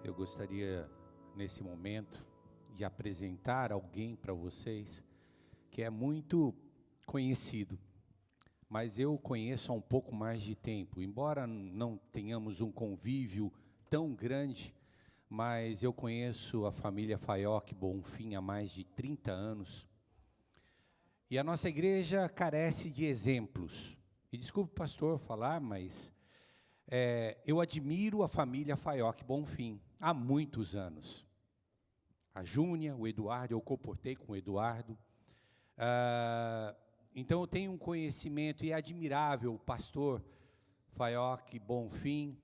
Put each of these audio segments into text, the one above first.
Eu gostaria, nesse momento, de apresentar alguém para vocês que é muito conhecido, mas eu conheço há um pouco mais de tempo. Embora não tenhamos um convívio tão grande, mas eu conheço a família Faioc Bonfim há mais de 30 anos. E a nossa igreja carece de exemplos. E desculpe, pastor, falar, mas eu admiro a família Faioc Bonfim há muitos anos. A Júnia, o Eduardo, eu comportei com o Eduardo. Então eu tenho um conhecimento, e é admirável o pastor Faioc Bonfim,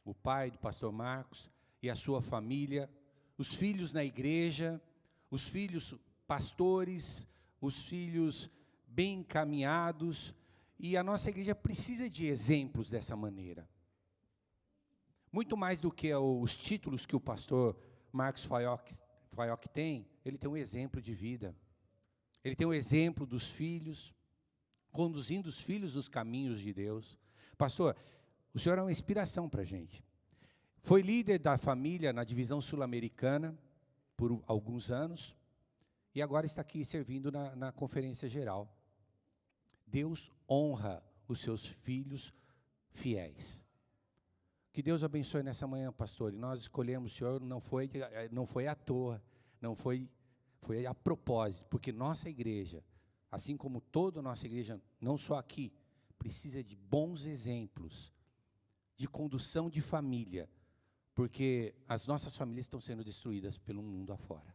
o pai do pastor Marcos, e a sua família, os filhos na igreja, os filhos pastores, os filhos bem encaminhados, e a nossa igreja precisa de exemplos dessa maneira. Muito mais do que os títulos que o pastor Marcos Faioc tem, ele tem um exemplo de vida. Ele tem um exemplo dos filhos, conduzindo os filhos nos caminhos de Deus. Pastor, o senhor é uma inspiração para a gente. Foi líder da família na divisão sul-americana por alguns anos, e agora está aqui servindo na conferência geral. Deus honra os seus filhos fiéis. Que Deus abençoe nessa manhã, pastor. E nós escolhemos o senhor, não foi à toa, foi a propósito, porque nossa igreja, assim como toda a nossa igreja, não só aqui, precisa de bons exemplos, de condução de família, porque as nossas famílias estão sendo destruídas pelo mundo afora.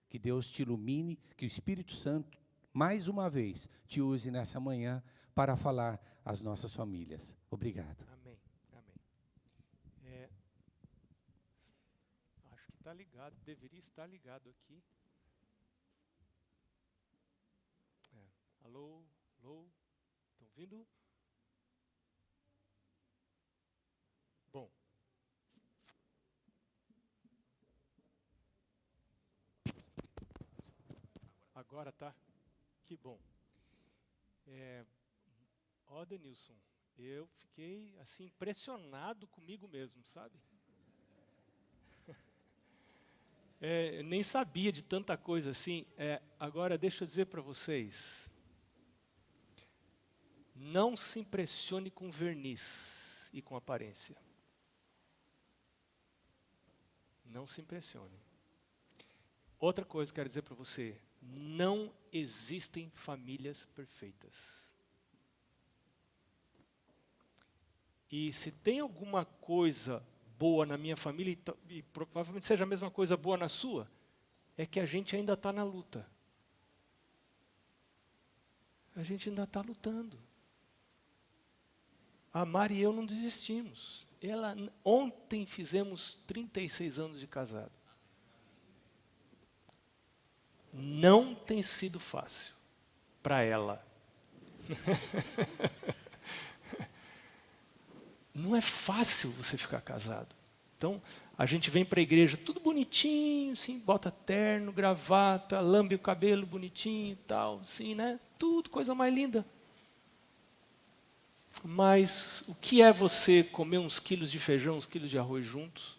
Que Deus te ilumine, que o Espírito Santo, mais uma vez, te use nessa manhã para falar às nossas famílias. Obrigado. Amém, amém. Acho que está ligado, deveria estar ligado aqui. Alô, alô, estão ouvindo? Bom. Agora tá? Que bom. Denilson, eu fiquei assim impressionado comigo mesmo, sabe? Eu nem sabia de tanta coisa assim. Agora deixa eu dizer para vocês, não se impressione com verniz e com aparência. Não se impressione. Outra coisa que eu quero dizer para você, não existem famílias perfeitas. E se tem alguma coisa boa na minha família, e provavelmente seja a mesma coisa boa na sua, é que a gente ainda está na luta. A gente ainda está lutando. A Mari e eu não desistimos. Ontem fizemos 36 anos de casado. Não tem sido fácil para ela. Não é fácil você ficar casado. Então, a gente vem para a igreja tudo bonitinho, assim, bota terno, gravata, lambe o cabelo bonitinho e tal, assim, né? Tudo, coisa mais linda. Mas o que é você comer uns quilos de feijão, uns quilos de arroz juntos?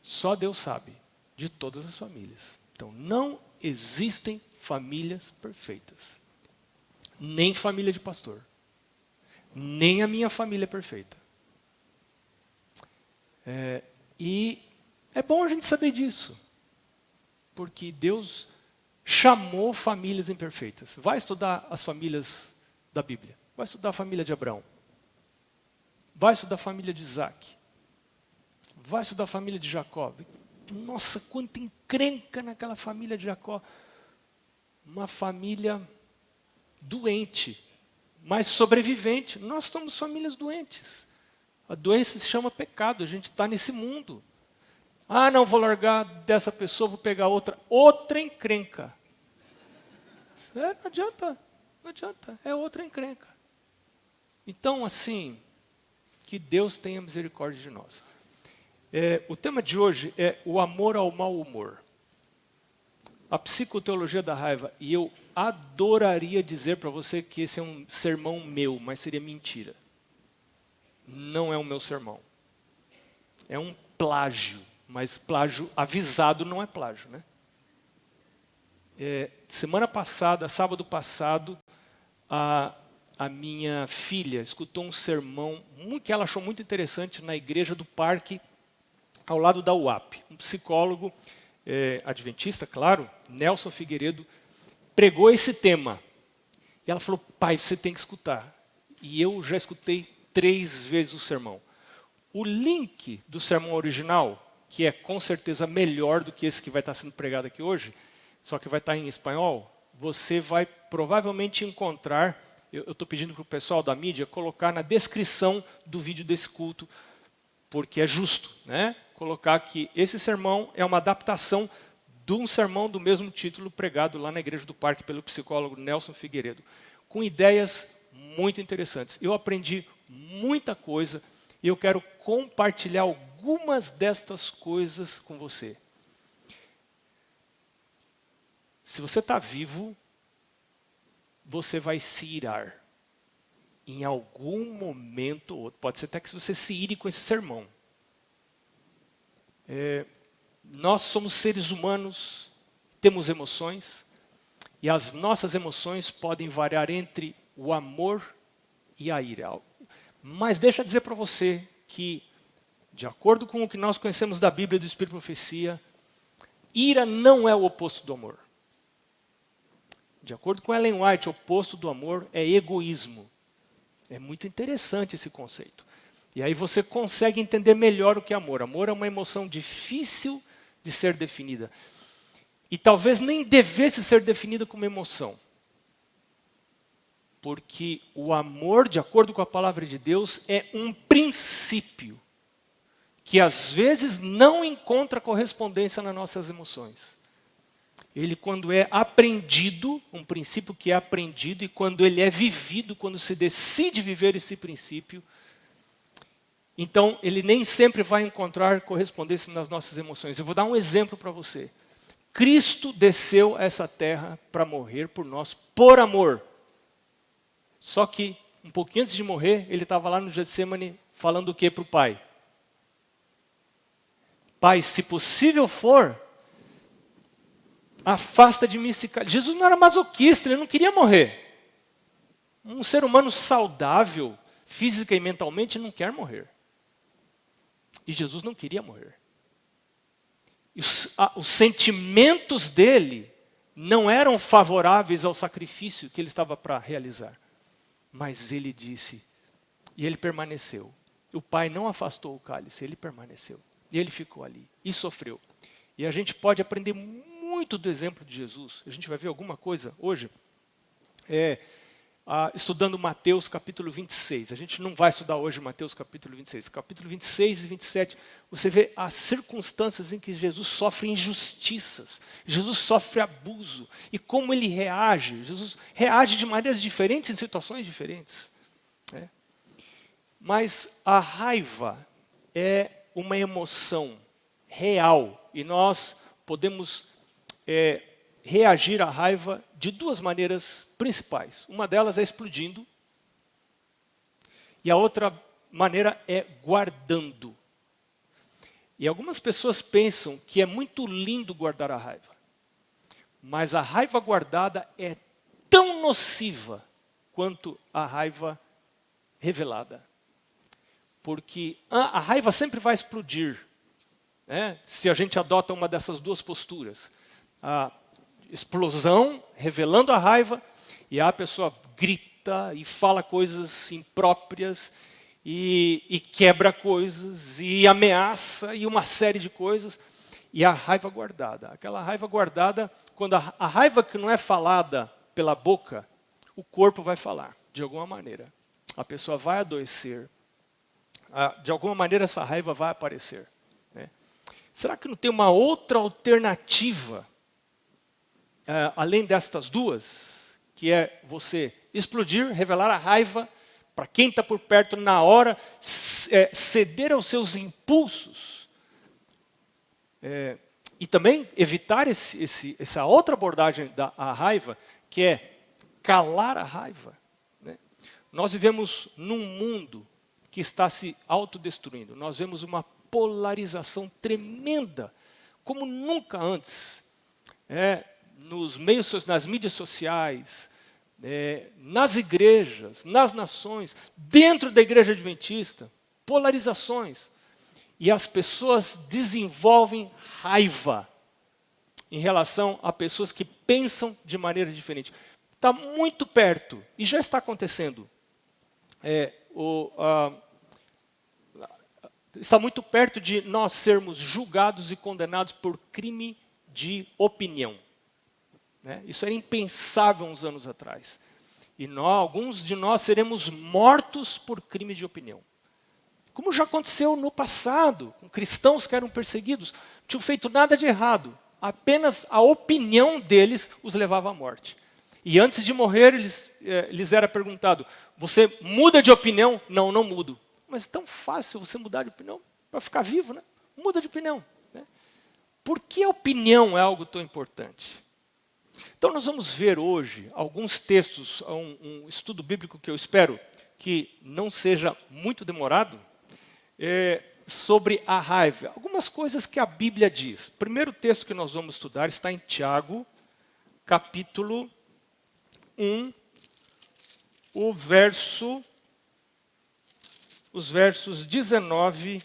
Só Deus sabe, de todas as famílias. Então, não existem famílias perfeitas. Nem família de pastor. Nem a minha família é perfeita. E é bom a gente saber disso. Porque Deus chamou famílias imperfeitas. Vai estudar as famílias da Bíblia. Vai estudar a família de Abraão. Vai estudar a família de Isaac. Vai estudar a família de Jacó. Nossa, quanta encrenca naquela família de Jacó. Uma família doente, mas sobrevivente. Nós somos famílias doentes. A doença se chama pecado, a gente está nesse mundo. Não vou largar dessa pessoa, vou pegar outra. Outra encrenca. Não adianta, é outra encrenca. Então, assim, que Deus tenha misericórdia de nós. O tema de hoje é o amor ao mau humor. A psicoteologia da raiva. E eu adoraria dizer para você que esse é um sermão meu, mas seria mentira. Não é o meu sermão. é um plágio, mas plágio avisado não é plágio, né? Semana passada, sábado passado, a minha filha escutou um sermão que ela achou muito interessante na igreja do Parque, ao lado da UAP. Um psicólogo adventista, claro, Nelson Figueiredo, pregou esse tema. E ela falou, pai, você tem que escutar. E eu já escutei 3 vezes o sermão. O link do sermão original, que é com certeza melhor do que esse que vai estar sendo pregado aqui hoje, só que vai estar em espanhol, você vai provavelmente encontrar, eu estou pedindo para o pessoal da mídia colocar na descrição do vídeo desse culto, porque é justo, né? Colocar que esse sermão é uma adaptação de um sermão do mesmo título pregado lá na Igreja do Parque pelo psicólogo Nelson Figueiredo, com ideias muito interessantes. Eu aprendi muita coisa e eu quero compartilhar algumas destas coisas com você. Se você está vivo, você vai se irar. Em algum momento ou outro. Pode ser até que você se ire com esse sermão. Nós somos seres humanos, temos emoções, e as nossas emoções podem variar entre o amor e a ira. Mas deixa eu dizer para você que, de acordo com o que nós conhecemos da Bíblia e do Espírito de Profecia, ira não é o oposto do amor. De acordo com Ellen White, o oposto do amor é egoísmo. É muito interessante esse conceito. E aí você consegue entender melhor o que é amor. Amor é uma emoção difícil de ser definida. E talvez nem devesse ser definida como emoção. Porque o amor, de acordo com a palavra de Deus, é um princípio que às vezes não encontra correspondência nas nossas emoções. Ele, quando é aprendido, um princípio que é aprendido, e quando ele é vivido, quando se decide viver esse princípio, então ele nem sempre vai encontrar correspondência nas nossas emoções. Eu vou dar um exemplo para você. Cristo desceu a essa terra para morrer por nós, por amor. Só que, um pouquinho antes de morrer, ele estava lá no Getsemane falando o que para o Pai? Pai, se possível for, afasta de mim esse cálice. Jesus não era masoquista, ele não queria morrer. Um ser humano saudável, física e mentalmente, não quer morrer. E Jesus não queria morrer. E os sentimentos dele não eram favoráveis ao sacrifício que ele estava para realizar. Mas ele disse, e ele permaneceu. O Pai não afastou o cálice, ele permaneceu. E ele ficou ali, e sofreu. E a gente pode aprender muito do exemplo de Jesus. A gente vai ver alguma coisa hoje, estudando Mateus capítulo 26. A gente não vai estudar hoje Mateus capítulo 26. Capítulo 26 e 27, você vê as circunstâncias em que Jesus sofre injustiças. Jesus sofre abuso. E como ele reage. Jesus reage de maneiras diferentes em situações diferentes. Mas a raiva é uma emoção real. E nós podemos reagir à raiva de 2 maneiras principais. Uma delas é explodindo. E a outra maneira é guardando. E algumas pessoas pensam que é muito lindo guardar a raiva. Mas a raiva guardada é tão nociva quanto a raiva revelada. Porque a raiva sempre vai explodir, né? Se a gente adota uma dessas 2 posturas. A explosão, revelando a raiva, e a pessoa grita e fala coisas impróprias, e quebra coisas, e ameaça, e uma série de coisas. E a raiva guardada. Aquela raiva guardada, quando a raiva que não é falada pela boca, o corpo vai falar, de alguma maneira. A pessoa vai adoecer. De alguma maneira essa raiva vai aparecer. Né? Será que não tem uma outra alternativa, além destas 2, que é você explodir, revelar a raiva para quem está por perto na hora, ceder aos seus impulsos, e também evitar essa outra abordagem da raiva, que é calar a raiva. Né? Nós vivemos num mundo que está se autodestruindo. Nós vemos uma polarização tremenda, como nunca antes. Nas mídias sociais, nas igrejas, nas nações, dentro da igreja adventista, polarizações. E as pessoas desenvolvem raiva em relação a pessoas que pensam de maneira diferente. Está muito perto, e já está acontecendo. Está muito perto de nós sermos julgados e condenados por crime de opinião. Isso era impensável uns anos atrás. E alguns de nós seremos mortos por crime de opinião. Como já aconteceu no passado, com cristãos que eram perseguidos, não tinham feito nada de errado. Apenas a opinião deles os levava à morte. E antes de morrer, lhes era perguntado, você muda de opinião? Não, não mudo. Mas é tão fácil você mudar de opinião para ficar vivo, né? Muda de opinião. Por que a opinião é algo tão importante? Então nós vamos ver hoje alguns textos, um estudo bíblico que eu espero que não seja muito demorado, sobre a raiva. Algumas coisas que a Bíblia diz. O primeiro texto que nós vamos estudar está em Tiago, capítulo 1, os versos 19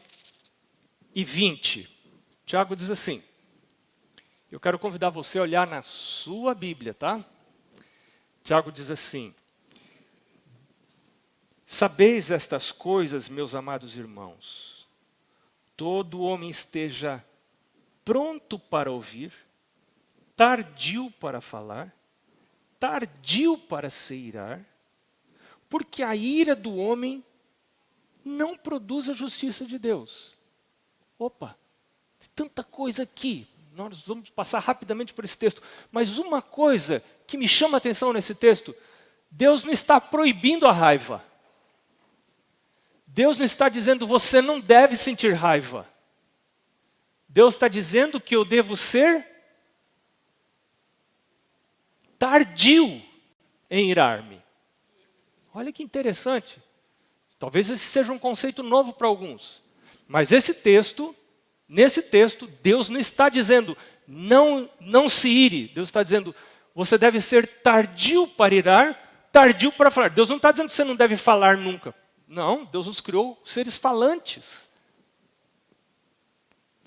e 20. Tiago diz assim, eu quero convidar você a olhar na sua Bíblia, tá? Tiago diz assim, sabeis estas coisas, meus amados irmãos, todo homem esteja pronto para ouvir, tardio para falar, tardio para se irar, porque a ira do homem não produz a justiça de Deus. Opa, tem tanta coisa aqui. Nós vamos passar rapidamente por esse texto. Mas uma coisa que me chama a atenção nesse texto, Deus não está proibindo a raiva. Deus não está dizendo, você não deve sentir raiva. Deus está dizendo que eu devo ser tardio em irar-me. Olha que interessante. Talvez esse seja um conceito novo para alguns. Mas nesse texto, Deus não está dizendo, não se ire. Deus está dizendo, você deve ser tardio para irar, tardio para falar. Deus não está dizendo que você não deve falar nunca. Não, Deus nos criou seres falantes.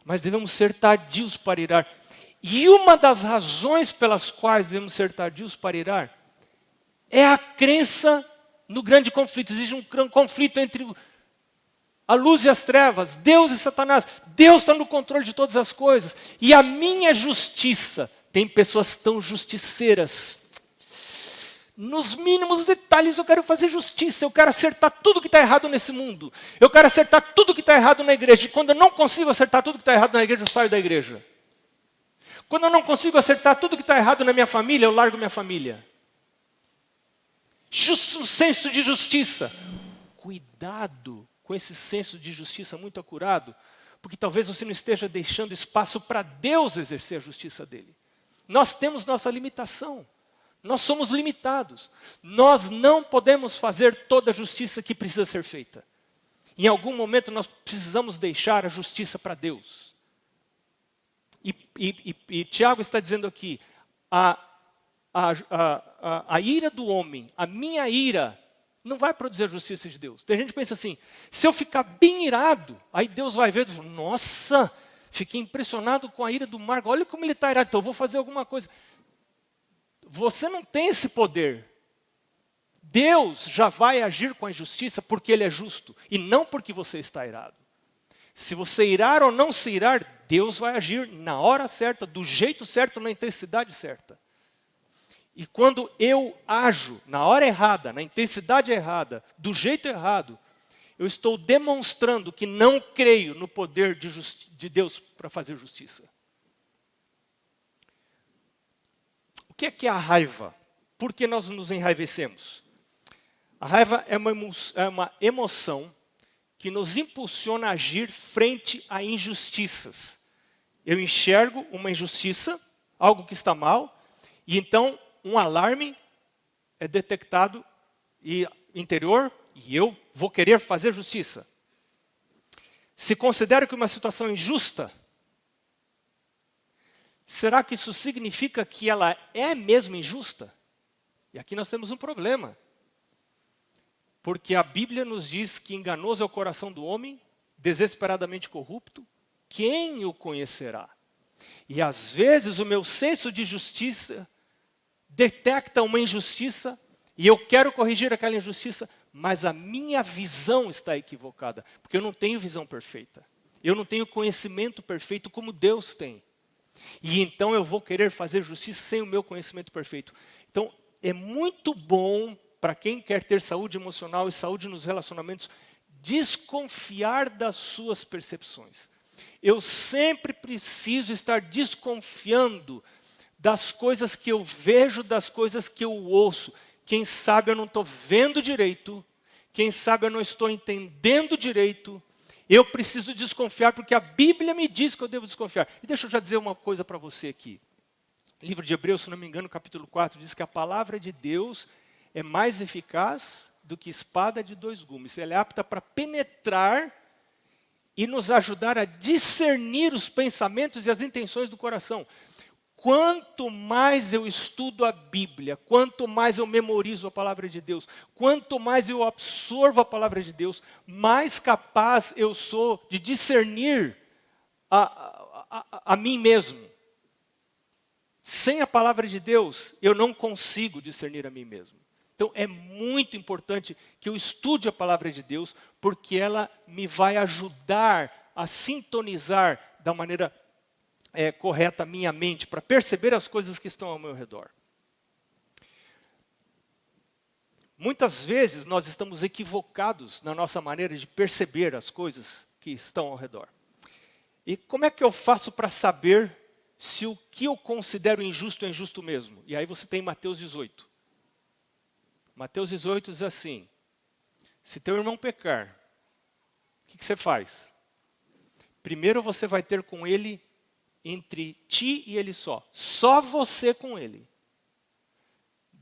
Mas devemos ser tardios para irar. E uma das razões pelas quais devemos ser tardios para irar é a crença no grande conflito. Existe um conflito entre a luz e as trevas, Deus e Satanás. Deus está no controle de todas as coisas. E a minha justiça, tem pessoas tão justiceiras. Nos mínimos detalhes eu quero fazer justiça, eu quero acertar tudo que está errado nesse mundo. Eu quero acertar tudo que está errado na igreja. E quando eu não consigo acertar tudo que está errado na igreja, eu saio da igreja. Quando eu não consigo acertar tudo que está errado na minha família, eu largo minha família. Um senso de justiça. Cuidado com esse senso de justiça muito acurado, porque talvez você não esteja deixando espaço para Deus exercer a justiça dele. Nós temos nossa limitação. Nós somos limitados. Nós não podemos fazer toda a justiça que precisa ser feita. Em algum momento nós precisamos deixar a justiça para Deus. E Tiago está dizendo aqui, a ira do homem, a minha ira, não vai produzir a justiça de Deus. Tem gente que pensa assim, se eu ficar bem irado, aí Deus vai ver e diz, nossa, fiquei impressionado com a ira do Marco, olha como ele está irado, então eu vou fazer alguma coisa. Você não tem esse poder. Deus já vai agir com a justiça porque Ele é justo, e não porque você está irado. Se você irar ou não se irar, Deus vai agir na hora certa, do jeito certo, na intensidade certa. E quando eu ajo na hora errada, na intensidade errada, do jeito errado, eu estou demonstrando que não creio no poder de Deus para fazer justiça. O que é a raiva? Por que nós nos enraivecemos? A raiva é uma emoção que nos impulsiona a agir frente a injustiças. Eu enxergo uma injustiça, algo que está mal, e então um alarme é detectado interior e eu vou querer fazer justiça. se considero que uma situação é injusta, será que isso significa que ela é mesmo injusta? E aqui nós temos um problema. Porque a Bíblia nos diz que enganoso é o coração do homem, desesperadamente corrupto, quem o conhecerá? E às vezes o meu senso de justiça detecta uma injustiça e eu quero corrigir aquela injustiça, mas a minha visão está equivocada, porque eu não tenho visão perfeita. Eu não tenho conhecimento perfeito como Deus tem. E então eu vou querer fazer justiça sem o meu conhecimento perfeito. Então é muito bom para quem quer ter saúde emocional e saúde nos relacionamentos, desconfiar das suas percepções. Eu sempre preciso estar desconfiando das coisas que eu vejo, das coisas que eu ouço. Quem sabe eu não estou vendo direito, quem sabe eu não estou entendendo direito. Eu preciso desconfiar porque a Bíblia me diz que eu devo desconfiar. E deixa eu já dizer uma coisa para você aqui. O livro de Hebreus, se não me engano, capítulo 4, diz que a palavra de Deus é mais eficaz do que espada de dois gumes. Ela é apta para penetrar e nos ajudar a discernir os pensamentos e as intenções do coração. Quanto mais eu estudo a Bíblia, quanto mais eu memorizo a palavra de Deus, quanto mais eu absorvo a palavra de Deus, mais capaz eu sou de discernir a mim mesmo. Sem a palavra de Deus, eu não consigo discernir a mim mesmo. Então, é muito importante que eu estude a palavra de Deus, porque ela me vai ajudar a sintonizar da maneira correta a minha mente, para perceber as coisas que estão ao meu redor. Muitas vezes nós estamos equivocados na nossa maneira de perceber as coisas que estão ao redor. E como é que eu faço para saber se o que eu considero injusto é injusto mesmo? E aí você tem Mateus 18. Mateus 18 diz assim: se teu irmão pecar, o que você faz? Primeiro você vai ter com ele entre ti e ele só você com ele.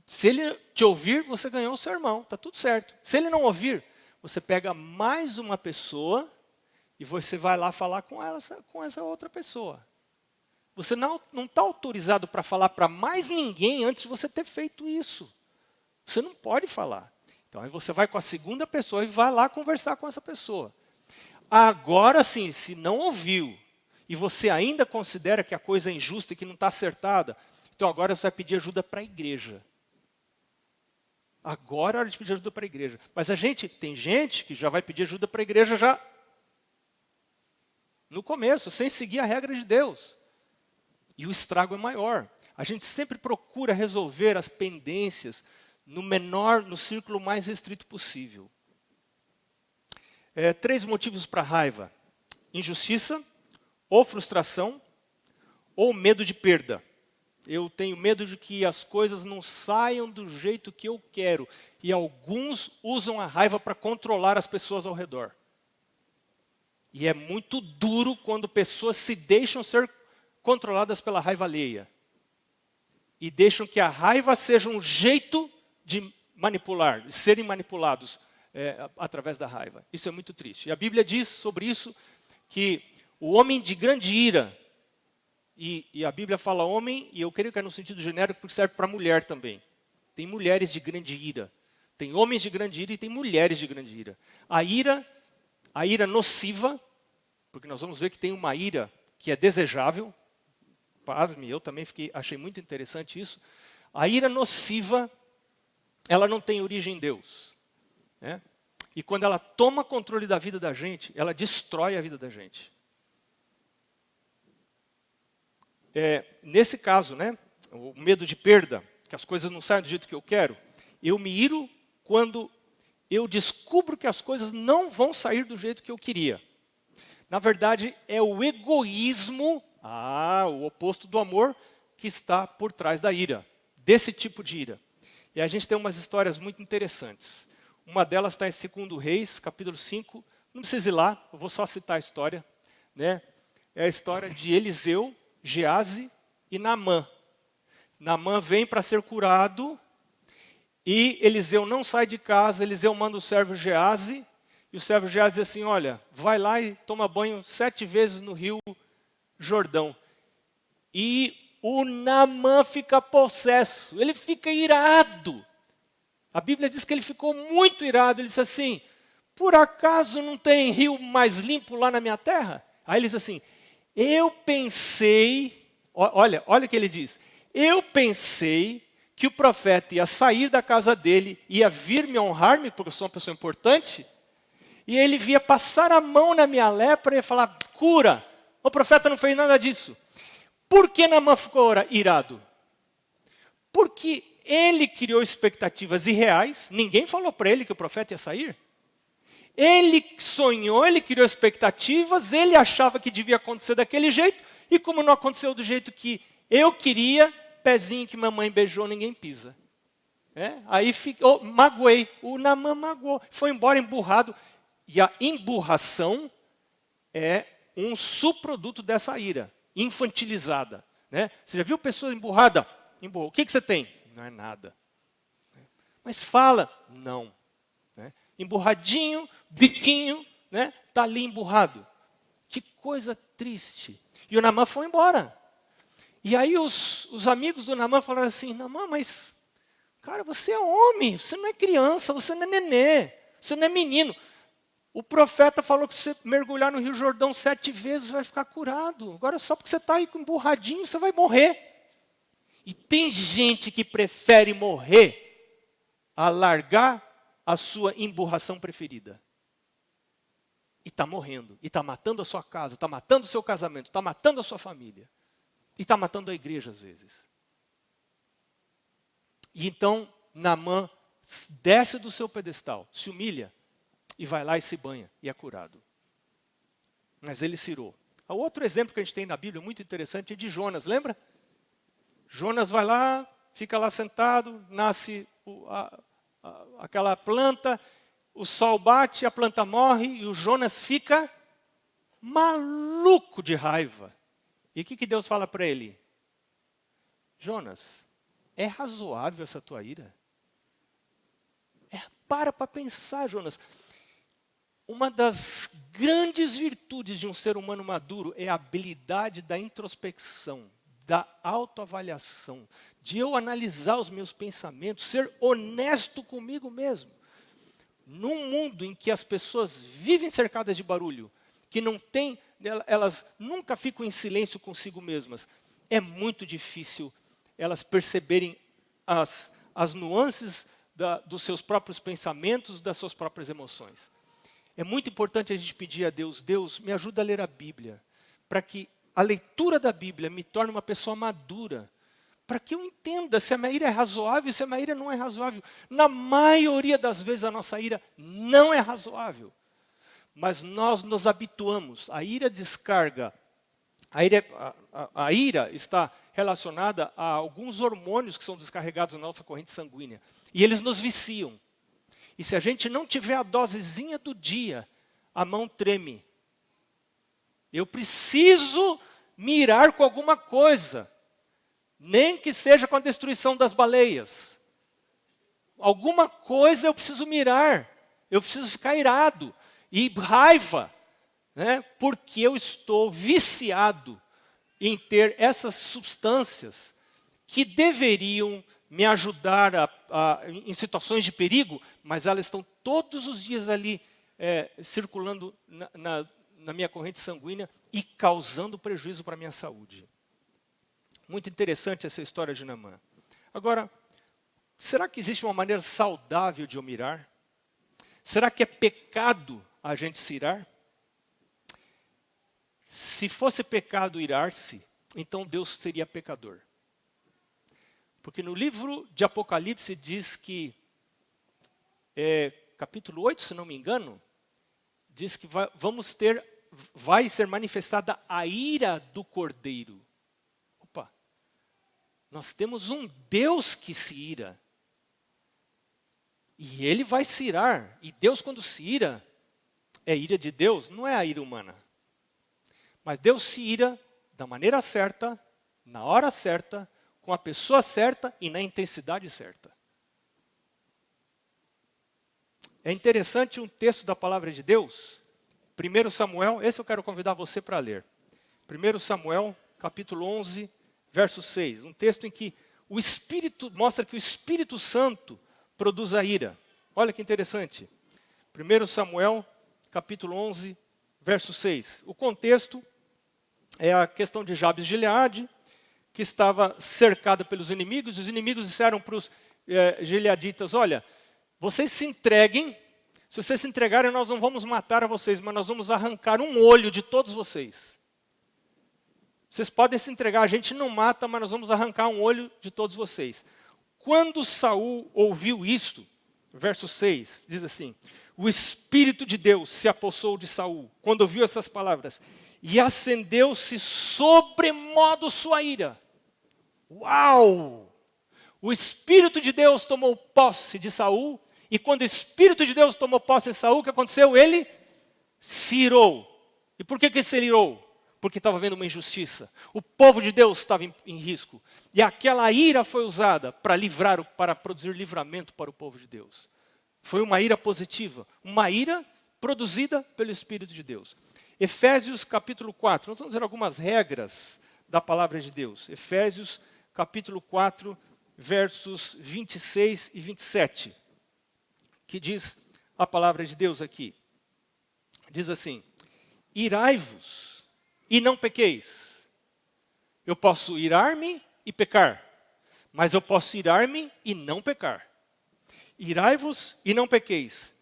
Se ele te ouvir, você ganhou o seu irmão, está tudo certo. Se ele não ouvir, você pega mais uma pessoa e você vai lá falar com essa outra pessoa. Você não está autorizado para falar para mais ninguém antes de você ter feito isso. Você não pode falar. Então aí você vai com a segunda pessoa e vai lá conversar com essa pessoa. Agora sim, se não ouviu e você ainda considera que a coisa é injusta e que não está acertada, então agora você vai pedir ajuda para a igreja. Agora é hora de pedir ajuda para a igreja. Mas tem gente que já vai pedir ajuda para a igreja já no começo, sem seguir a regra de Deus. E o estrago é maior. A gente sempre procura resolver as pendências no círculo mais restrito possível. 3 motivos para raiva: injustiça, ou frustração, ou medo de perda. Eu tenho medo de que as coisas não saiam do jeito que eu quero. E alguns usam a raiva para controlar as pessoas ao redor. E é muito duro quando pessoas se deixam ser controladas pela raiva alheia. E deixam que a raiva seja um jeito de manipular, de serem manipulados através da raiva. Isso é muito triste. E a Bíblia diz sobre isso que o homem de grande ira, e a Bíblia fala homem, e eu creio que é no sentido genérico, porque serve para mulher também. Tem mulheres de grande ira. Tem homens de grande ira e tem mulheres de grande ira. A ira nociva, porque nós vamos ver que tem uma ira que é desejável. Pasme, eu também achei muito interessante isso. A ira nociva, ela não tem origem em Deus. Né? E quando ela toma controle da vida da gente, ela destrói a vida da gente. Nesse caso, né, o medo de perda, que as coisas não saem do jeito que eu quero, eu me iro quando eu descubro que as coisas não vão sair do jeito que eu queria. Na verdade, é o egoísmo, o oposto do amor, que está por trás da ira, desse tipo de ira. E a gente tem umas histórias muito interessantes. Uma delas está em 2 Reis, capítulo 5. Não precisa ir lá, eu vou só citar a história. Né? É a história de Eliseu, Geazi e Naamã. Naamã vem para ser curado e Eliseu não sai de casa. Eliseu manda o servo Geazi E o servo de Geazi diz assim, olha, vai lá e toma banho 7 vezes no rio Jordão. E o Naamã fica possesso, ele fica irado. A Bíblia diz que ele ficou muito irado, ele disse assim, por acaso não tem rio mais limpo lá na minha terra? Aí ele diz assim, eu pensei, olha o que ele diz, eu pensei que o profeta ia sair da casa dele, ia vir me honrar-me, porque eu sou uma pessoa importante, e ele via passar a mão na minha lepra e ia falar, cura. O profeta não fez nada disso. Por que Naamã ficou irado? Porque ele criou expectativas irreais, ninguém falou para ele que o profeta ia sair. Ele sonhou, ele criou expectativas, ele achava que devia acontecer daquele jeito, e como não aconteceu do jeito que eu queria, pezinho que mamãe beijou, ninguém pisa. Aí magoei, o Naamã magoou, foi embora emburrado. E a emburração é um subproduto dessa ira, infantilizada. Você já viu pessoa emburrada? O que você tem? Não é nada. Mas fala? Não. Emburradinho, biquinho, está ali emburrado. Que coisa triste. E o Naamã foi embora. E aí os amigos do Naamã falaram assim, Naamã, mas, cara, você é homem, você não é criança, você não é nenê, você não é menino. O profeta falou que se você mergulhar no Rio Jordão 7 vezes, vai ficar curado. Agora, só porque você está aí com emburradinho, você vai morrer. E tem gente que prefere morrer a largar a sua emburração preferida. E está morrendo. E está matando a sua casa, está matando o seu casamento, está matando a sua família. E está matando a igreja às vezes. E então, Naamã desce do seu pedestal, se humilha, e vai lá e se banha, e é curado. Mas ele cirou. O outro exemplo que a gente tem na Bíblia, muito interessante, é de Jonas, lembra? Jonas vai lá, fica lá sentado, nasce aquela planta, o sol bate, a planta morre, e o Jonas fica maluco de raiva. E o que Deus fala para ele? Jonas, é razoável essa tua ira? Para pensar, Jonas. Uma das grandes virtudes de um ser humano maduro é a habilidade da introspecção, da autoavaliação, de eu analisar os meus pensamentos, ser honesto comigo mesmo. Num mundo em que as pessoas vivem cercadas de barulho, que não tem, elas nunca ficam em silêncio consigo mesmas, é muito difícil elas perceberem as nuances dos seus próprios pensamentos, das suas próprias emoções. É muito importante a gente pedir a Deus, Deus, me ajuda a ler a Bíblia, para que a leitura da Bíblia me torne uma pessoa madura, para que eu entenda se a minha ira é razoável e se a minha ira não é razoável. Na maioria das vezes a nossa ira não é razoável, mas nós nos habituamos. A ira descarga, a ira está relacionada a alguns hormônios que são descarregados na nossa corrente sanguínea, e eles nos viciam. E se a gente não tiver a dosezinha do dia, a mão treme. Eu preciso mirar com alguma coisa, nem que seja com a destruição das baleias. Alguma coisa eu preciso mirar, eu preciso ficar irado. E raiva, porque eu estou viciado em ter essas substâncias que deveriam me ajudar em situações de perigo, mas elas estão todos os dias ali circulando na minha corrente sanguínea e causando prejuízo para a minha saúde. Muito interessante essa história de Naamã. Agora, será que existe uma maneira saudável de eu mirar? Será que é pecado a gente se irar? Se fosse pecado irar-se, então Deus seria pecador. Porque no livro de Apocalipse diz que, capítulo 8, se não me engano, diz que vai ser manifestada a ira do Cordeiro. Opa, nós temos um Deus que se ira. E ele vai se irar. E Deus, quando se ira, é ira de Deus, não é a ira humana. Mas Deus se ira da maneira certa, na hora certa, com a pessoa certa e na intensidade certa. É interessante um texto da palavra de Deus, 1 Samuel, esse eu quero convidar você para ler. 1 Samuel, capítulo 11, verso 6. Um texto em que o Espírito, mostra que o Espírito Santo produz a ira. Olha que interessante. 1 Samuel, capítulo 11, verso 6. O contexto é a questão de Jabes de Gileade, que estava cercado pelos inimigos. Os inimigos disseram para os gileaditas, olha, vocês se entreguem, se vocês se entregarem nós não vamos matar a vocês, mas nós vamos arrancar um olho de todos vocês. Vocês podem se entregar, a gente não mata, mas nós vamos arrancar um olho de todos vocês. Quando Saul ouviu isto, verso 6, diz assim, o Espírito de Deus se apossou de Saul, quando ouviu essas palavras, e acendeu-se sobremodo sua ira. Uau! O Espírito de Deus tomou posse de Saul, e quando o Espírito de Deus tomou posse de Saul, o que aconteceu? Ele se irou. E por que ele se irou? Porque estava havendo uma injustiça. O povo de Deus estava em risco. E aquela ira foi usada para produzir livramento para o povo de Deus. Foi uma ira positiva, uma ira produzida pelo Espírito de Deus. Efésios capítulo 4, nós vamos ver algumas regras da palavra de Deus. Efésios capítulo 4, versos 26 e 27. Que diz a palavra de Deus aqui. Diz assim, irai-vos e não pequeis. Eu posso irar-me e pecar, mas eu posso irar-me e não pecar. Irai-vos e não pequeis.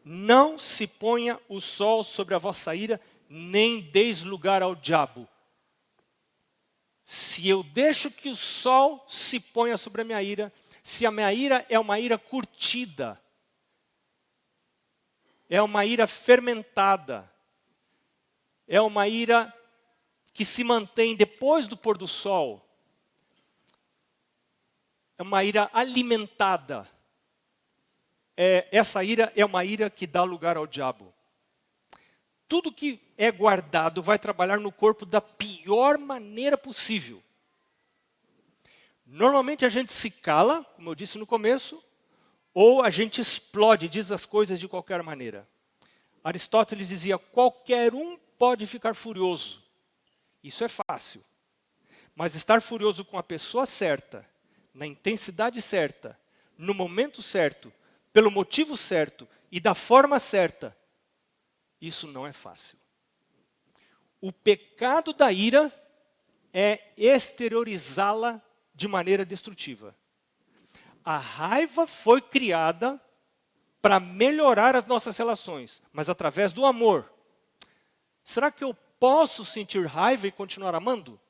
Não se ponha o sol sobre a vossa ira, nem deis lugar ao diabo. Se eu deixo que o sol se ponha sobre a minha ira, se a minha ira é uma ira curtida, é uma ira fermentada, é uma ira que se mantém depois do pôr do sol, é uma ira alimentada. Essa ira é uma ira que dá lugar ao diabo. Tudo que é guardado vai trabalhar no corpo da pior maneira possível. Normalmente a gente se cala, como eu disse no começo, ou a gente explode, diz as coisas de qualquer maneira. Aristóteles dizia, qualquer um pode ficar furioso. Isso é fácil. Mas estar furioso com a pessoa certa, na intensidade certa, no momento certo, pelo motivo certo e da forma certa, isso não é fácil. O pecado da ira é exteriorizá-la de maneira destrutiva. A raiva foi criada para melhorar as nossas relações, mas através do amor. Será que eu posso sentir raiva e continuar amando?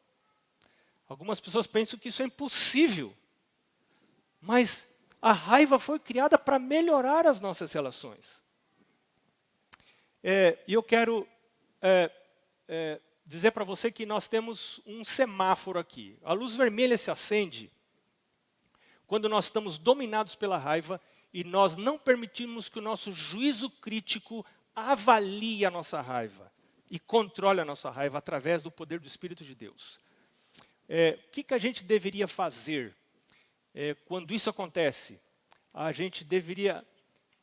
Algumas pessoas pensam que isso é impossível. Mas a raiva foi criada para melhorar as nossas relações. E eu quero dizer para você que nós temos um semáforo aqui. A luz vermelha se acende quando nós estamos dominados pela raiva e nós não permitimos que o nosso juízo crítico avalie a nossa raiva e controle a nossa raiva através do poder do Espírito de Deus. O que a gente deveria fazer quando isso acontece? A gente deveria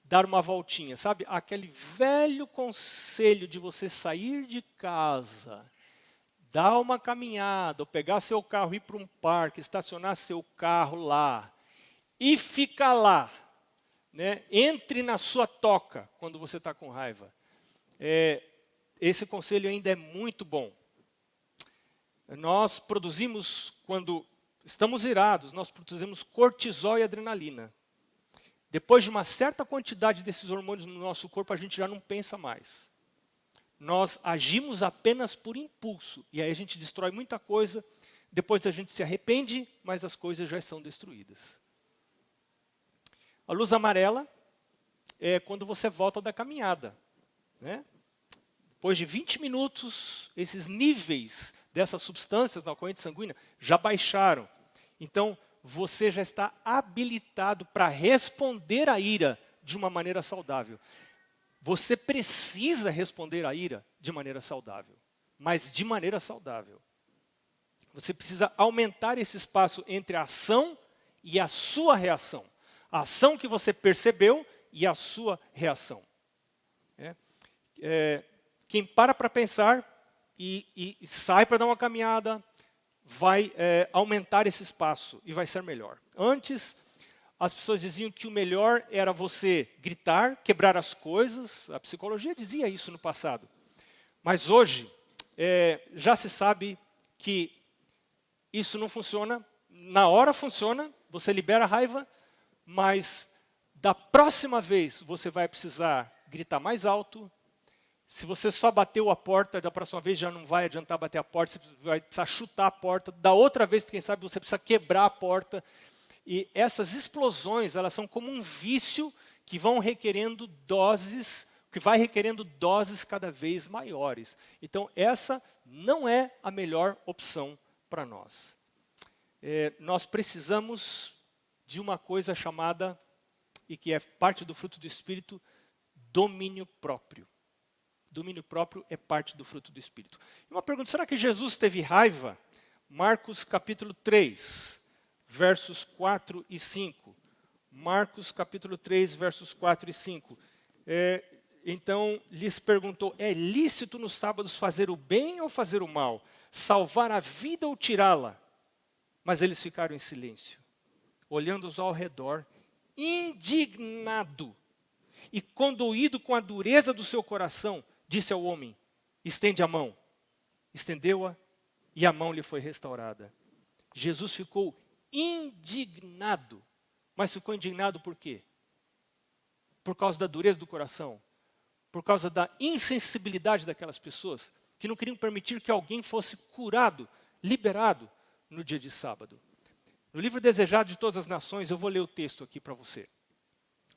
dar uma voltinha, sabe? Aquele velho conselho de você sair de casa, dar uma caminhada, ou pegar seu carro e ir para um parque, estacionar seu carro lá e ficar lá. Né? Entre na sua toca quando você está com raiva. Esse conselho ainda é muito bom. Nós produzimos, quando estamos irados, nós produzimos cortisol e adrenalina. Depois de uma certa quantidade desses hormônios no nosso corpo, a gente já não pensa mais. Nós agimos apenas por impulso. E aí a gente destrói muita coisa, depois a gente se arrepende, mas as coisas já estão destruídas. A luz amarela é quando você volta da caminhada. Né? Depois de 20 minutos, esses níveis dessas substâncias na corrente sanguínea já baixaram. Então, você já está habilitado para responder à ira de uma maneira saudável. Você precisa responder à ira de maneira saudável, mas de maneira saudável. Você precisa aumentar esse espaço entre a ação e a sua reação. A ação que você percebeu e a sua reação. Quem para pensar e sai para dar uma caminhada, vai aumentar esse espaço e vai ser melhor. Antes, as pessoas diziam que o melhor era você gritar, quebrar as coisas. A psicologia dizia isso no passado. Mas hoje, já se sabe que isso não funciona. Na hora funciona, você libera a raiva, mas da próxima vez você vai precisar gritar mais alto. Se você só bateu a porta, da próxima vez já não vai adiantar bater a porta, você vai precisar chutar a porta. Da outra vez, quem sabe, você precisa quebrar a porta. E essas explosões, elas são como um vício que vai requerendo doses cada vez maiores. Então, essa não é a melhor opção para nós. Nós precisamos de uma coisa chamada, e que é parte do fruto do Espírito, domínio próprio. Domínio próprio é parte do fruto do Espírito. Uma pergunta, será que Jesus teve raiva? Marcos capítulo 3, versos 4 e 5. Marcos capítulo 3, versos 4 e 5. Então, lhes perguntou, é lícito nos sábados fazer o bem ou fazer o mal? Salvar a vida ou tirá-la? Mas eles ficaram em silêncio, olhando-os ao redor, indignado e condoído com a dureza do seu coração, disse ao homem, estende a mão. Estendeu-a e a mão lhe foi restaurada. Jesus ficou indignado. Mas ficou indignado por quê? Por causa da dureza do coração. Por causa da insensibilidade daquelas pessoas que não queriam permitir que alguém fosse curado, liberado no dia de sábado. No livro Desejado de Todas as Nações, eu vou ler o texto aqui para você.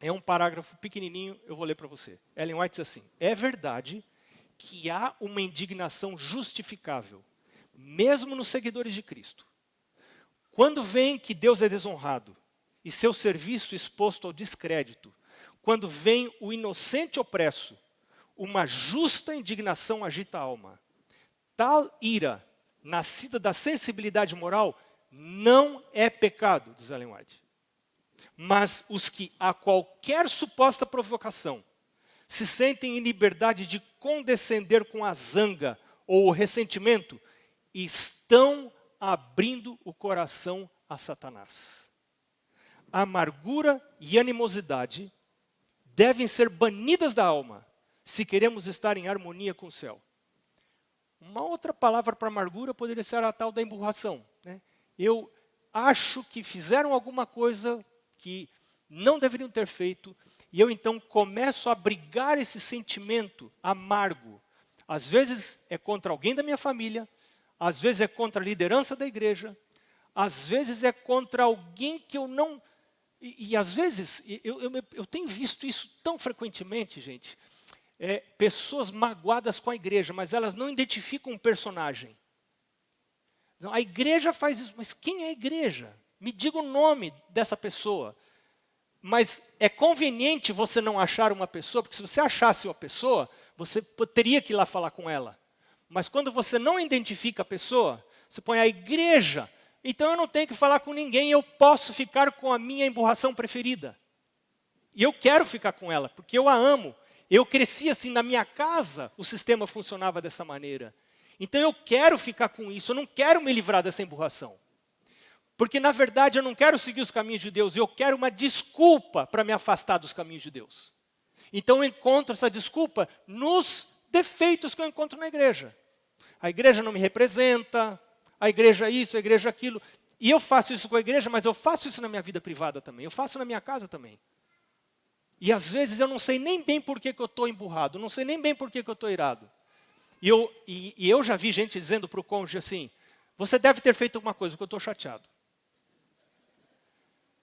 É um parágrafo pequenininho, eu vou ler para você. Ellen White diz assim, é verdade que há uma indignação justificável, mesmo nos seguidores de Cristo. Quando veem que Deus é desonrado e seu serviço exposto ao descrédito, quando vem o inocente opresso, uma justa indignação agita a alma. Tal ira, nascida da sensibilidade moral, não é pecado, diz Ellen White. Mas os que, a qualquer suposta provocação, se sentem em liberdade de condescender com a zanga ou o ressentimento, estão abrindo o coração a Satanás. A amargura e animosidade devem ser banidas da alma, se queremos estar em harmonia com o céu. Uma outra palavra para amargura poderia ser a tal da emburração. Eu acho que fizeram alguma coisa que não deveriam ter feito, e eu então começo a abrigar esse sentimento amargo. Às vezes é contra alguém da minha família, às vezes é contra a liderança da igreja, às vezes é contra alguém que eu não... E às vezes, eu tenho visto isso tão frequentemente, gente, pessoas magoadas com a igreja, mas elas não identificam um personagem. A igreja faz isso, mas quem é a igreja? Me diga o nome dessa pessoa. Mas é conveniente você não achar uma pessoa, porque se você achasse uma pessoa, você teria que ir lá falar com ela. Mas quando você não identifica a pessoa, você põe a igreja, então eu não tenho que falar com ninguém, eu posso ficar com a minha emburração preferida. E eu quero ficar com ela, porque eu a amo. Eu cresci assim, na minha casa, o sistema funcionava dessa maneira. Então eu quero ficar com isso, eu não quero me livrar dessa emburração. Porque, na verdade, eu não quero seguir os caminhos de Deus, eu quero uma desculpa para me afastar dos caminhos de Deus. Então eu encontro essa desculpa nos defeitos que eu encontro na igreja. A igreja não me representa, a igreja isso, a igreja aquilo. E eu faço isso com a igreja, mas eu faço isso na minha vida privada também, eu faço na minha casa também. E às vezes eu não sei nem bem por que eu estou emburrado, não sei nem bem por que eu estou irado. E eu já vi gente dizendo para o cônjuge assim, você deve ter feito alguma coisa, porque eu estou chateado.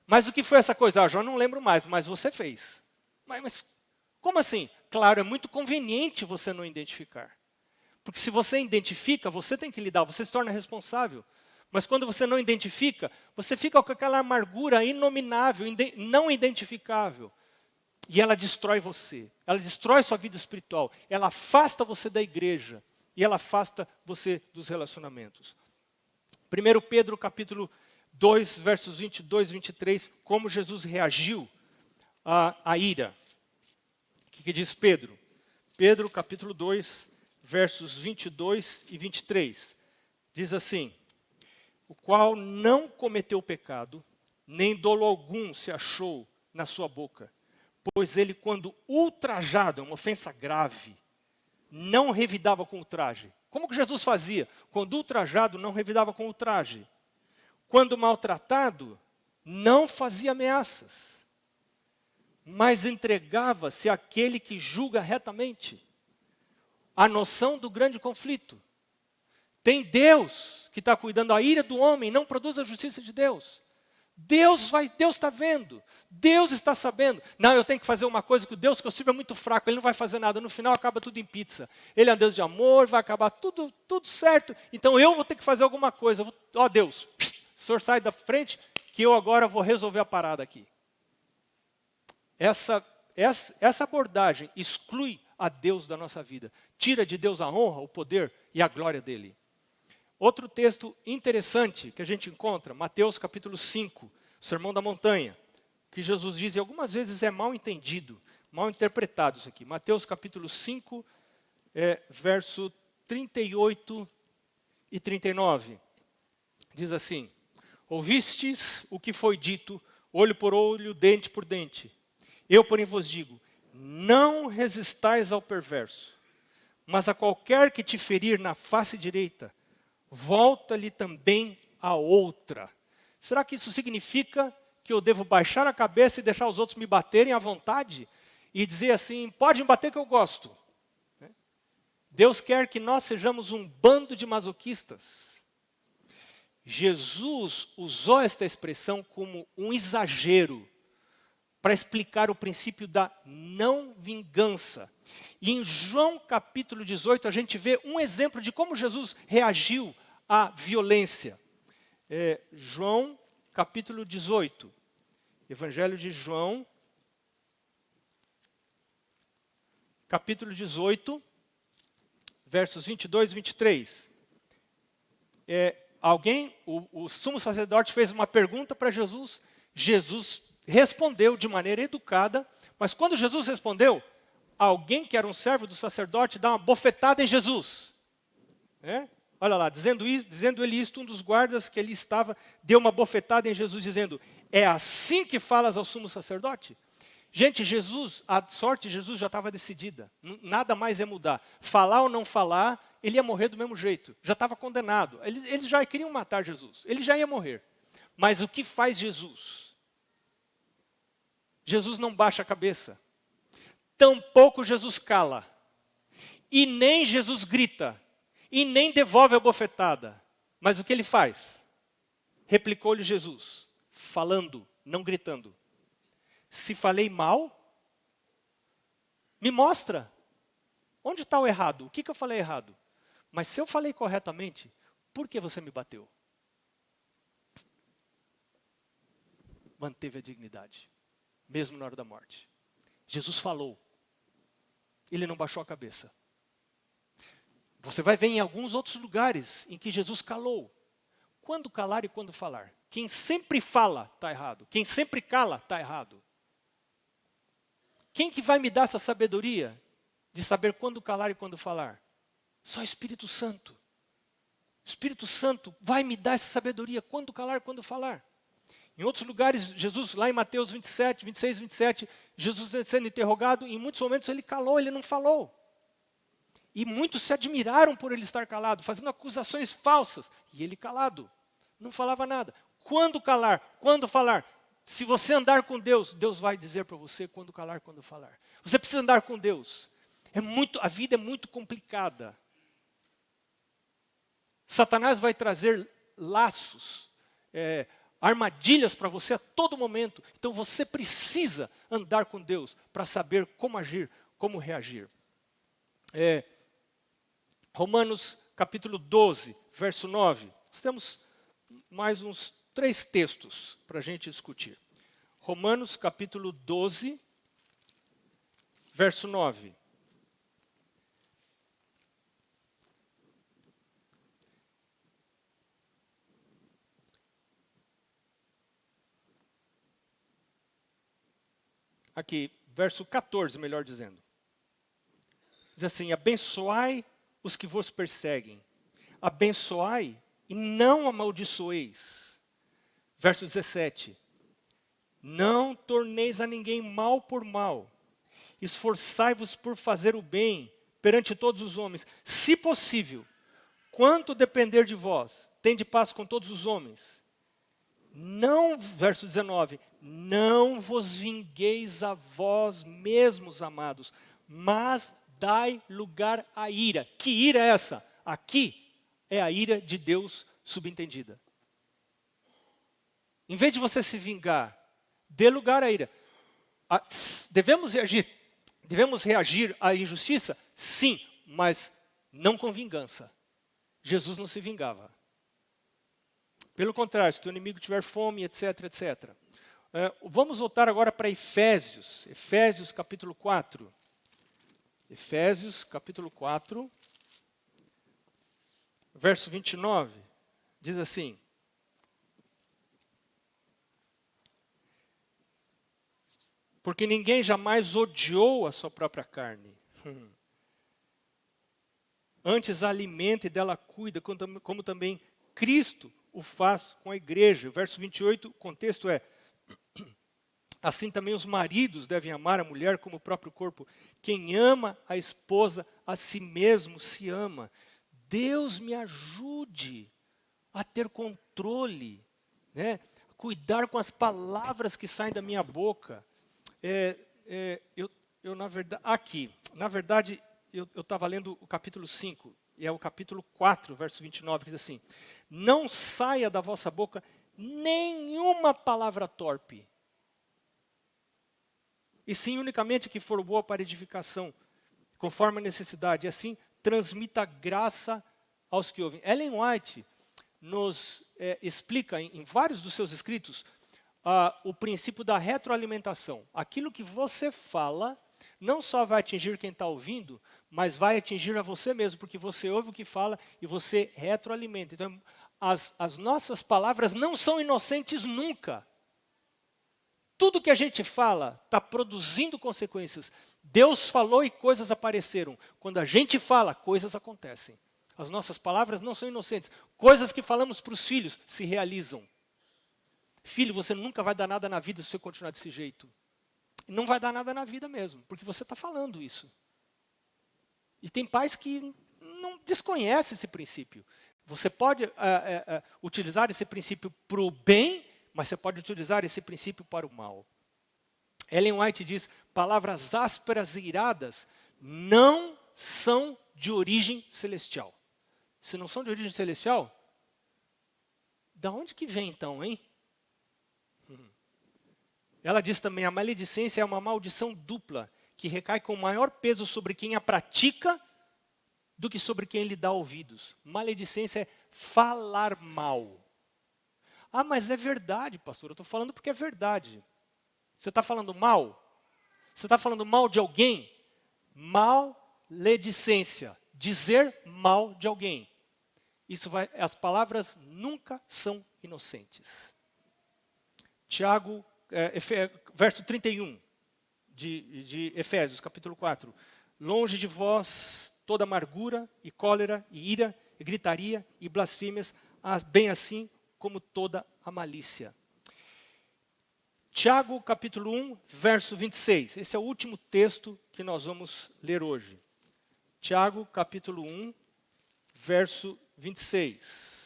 Mas o que foi essa coisa? Já não lembro mais, mas você fez. Mas como assim? Claro, é muito conveniente você não identificar. Porque se você identifica, você tem que lidar, você se torna responsável. Mas quando você não identifica, você fica com aquela amargura inominável, não identificável. E ela destrói você, ela destrói sua vida espiritual, ela afasta você da igreja e ela afasta você dos relacionamentos. 1 Pedro capítulo 2, versos 22 e 23, como Jesus reagiu à ira. que diz Pedro? Pedro, capítulo 2, versos 22 e 23. Diz assim: o qual não cometeu pecado, nem dolo algum se achou na sua boca. Pois ele, quando ultrajado, é uma ofensa grave, não revidava com ultraje. Como que Jesus fazia? Quando ultrajado, não revidava com ultraje. Quando maltratado, não fazia ameaças, mas entregava-se àquele que julga retamente. A noção do grande conflito. Tem Deus que está cuidando da ira do homem, não produz a justiça de Deus. Deus está vendo, Deus está sabendo. Não, eu tenho que fazer uma coisa que o Deus que eu sirvo é muito fraco, Ele não vai fazer nada. No final acaba tudo em pizza. Ele é um Deus de amor, vai acabar tudo certo. Então eu vou ter que fazer alguma coisa. Ó Deus, o Senhor sai da frente que eu agora vou resolver a parada aqui. Essa abordagem exclui a Deus da nossa vida. Tira de Deus a honra, o poder e a glória dEle. Outro texto interessante que a gente encontra, Mateus capítulo 5, Sermão da Montanha, que Jesus diz, e algumas vezes é mal entendido, mal interpretado isso aqui. Mateus capítulo 5, verso 38 e 39. Diz assim: ouvistes o que foi dito, olho por olho, dente por dente. Eu, porém, vos digo, não resistais ao perverso, mas a qualquer que te ferir na face direita, volta-lhe também a outra. Será que isso significa que eu devo baixar a cabeça e deixar os outros me baterem à vontade? E dizer assim, pode me bater que eu gosto. Deus quer que nós sejamos um bando de masoquistas. Jesus usou esta expressão como um exagero para explicar o princípio da não vingança. E em João capítulo 18, a gente vê um exemplo de como Jesus reagiu à violência. João capítulo 18. Evangelho de João, capítulo 18, versos 22 e 23. O sumo sacerdote fez uma pergunta para Jesus. Jesus respondeu de maneira educada, mas quando Jesus respondeu, alguém que era um servo do sacerdote dá uma bofetada em Jesus. Olha lá, dizendo ele isto, um dos guardas que ali estava, deu uma bofetada em Jesus, dizendo, é assim que falas ao sumo sacerdote? Gente, a sorte de Jesus já estava decidida, nada mais ia mudar. Falar ou não falar, ele ia morrer do mesmo jeito, já estava condenado. Eles já queriam matar Jesus, ele já ia morrer. Mas o que faz Jesus? Jesus não baixa a cabeça. Tampouco Jesus cala. E nem Jesus grita. E nem devolve a bofetada. Mas o que ele faz? Replicou-lhe Jesus, falando, não gritando. Se falei mal, me mostra. Onde está o errado? O que eu falei errado? Mas se eu falei corretamente, por que você me bateu? Manteve a dignidade, mesmo na hora da morte. Jesus falou. Ele não baixou a cabeça. Você vai ver em alguns outros lugares em que Jesus calou. Quando calar e quando falar? Quem sempre fala está errado. Quem sempre cala está errado. Quem que vai me dar essa sabedoria de saber quando calar e quando falar? Só o Espírito Santo. O Espírito Santo vai me dar essa sabedoria quando calar e quando falar. Em outros lugares, Jesus, lá em Mateus 27, 26, 27, Jesus sendo interrogado, em muitos momentos ele calou, ele não falou. E muitos se admiraram por ele estar calado, fazendo acusações falsas. E ele calado, não falava nada. Quando calar, quando falar? Se você andar com Deus, Deus vai dizer para você quando calar, quando falar. Você precisa andar com Deus. A vida é muito complicada. Satanás vai trazer laços, armadilhas para você a todo momento. Então você precisa andar com Deus para saber como agir, como reagir. Romanos capítulo 12, verso 9. Nós temos mais uns 3 textos para a gente discutir. Romanos capítulo 12, verso 9. Aqui, verso 14, melhor dizendo. Diz assim, abençoai os que vos perseguem. Abençoai e não amaldiçoeis. Verso 17. Não torneis a ninguém mal por mal. Esforçai-vos por fazer o bem perante todos os homens. Se possível, quanto depender de vós, tende paz com todos os homens. Não, verso 19, não vos vingueis a vós mesmos, amados, mas dai lugar à ira. Que ira é essa? Aqui é a ira de Deus subentendida. Em vez de você se vingar, dê lugar à ira. Devemos reagir à injustiça? Sim, mas não com vingança. Jesus não se vingava. Pelo contrário, se o inimigo tiver fome, etc, etc. Vamos voltar agora para Efésios. Efésios capítulo 4. Efésios capítulo 4, verso 29. Diz assim. Porque ninguém jamais odiou a sua própria carne. Antes a alimenta e dela cuida, como também Cristo o faz com a igreja. Verso 28, o contexto é: assim também os maridos devem amar a mulher como o próprio corpo. Quem ama a esposa, a si mesmo se ama. Deus me ajude a ter controle, né? Cuidar com as palavras que saem da minha boca. Na verdade, eu estava lendo o capítulo 5, e é o capítulo 4, verso 29, que diz assim: não saia da vossa boca nenhuma palavra torpe, e sim unicamente que for boa para edificação, conforme a necessidade, e assim transmita graça aos que ouvem. Ellen White nos explica em vários dos seus escritos o princípio da retroalimentação. Aquilo que você fala não só vai atingir quem está ouvindo, mas vai atingir a você mesmo, porque você ouve o que fala e você retroalimenta. Então, as nossas palavras não são inocentes nunca. Tudo que a gente fala está produzindo consequências. Deus falou e coisas apareceram. Quando a gente fala, coisas acontecem. As nossas palavras não são inocentes. Coisas que falamos para os filhos se realizam. Filho, você nunca vai dar nada na vida se você continuar desse jeito. Não vai dar nada na vida mesmo, porque você está falando isso. E tem pais que não desconhecem esse princípio. Você pode utilizar esse princípio para o bem, mas você pode utilizar esse princípio para o mal. Ellen White diz, palavras ásperas e iradas não são de origem celestial. Se não são de origem celestial, da onde que vem então, hein? Ela diz também, a maledicência é uma maldição dupla, que recai com maior peso sobre quem a pratica do que sobre quem lhe dá ouvidos. Maledicência é falar mal. Ah, mas é verdade, pastor, eu estou falando porque é verdade. Você está falando mal? Você está falando mal de alguém? Maledicência, dizer mal de alguém. As palavras nunca são inocentes. Tiago, verso 31 de Efésios, capítulo 4. Longe de vós toda amargura e cólera e ira e gritaria e blasfêmias, bem assim como toda a malícia. Tiago, capítulo 1, verso 26. Esse é o último texto que nós vamos ler hoje. Tiago, capítulo 1, verso 26.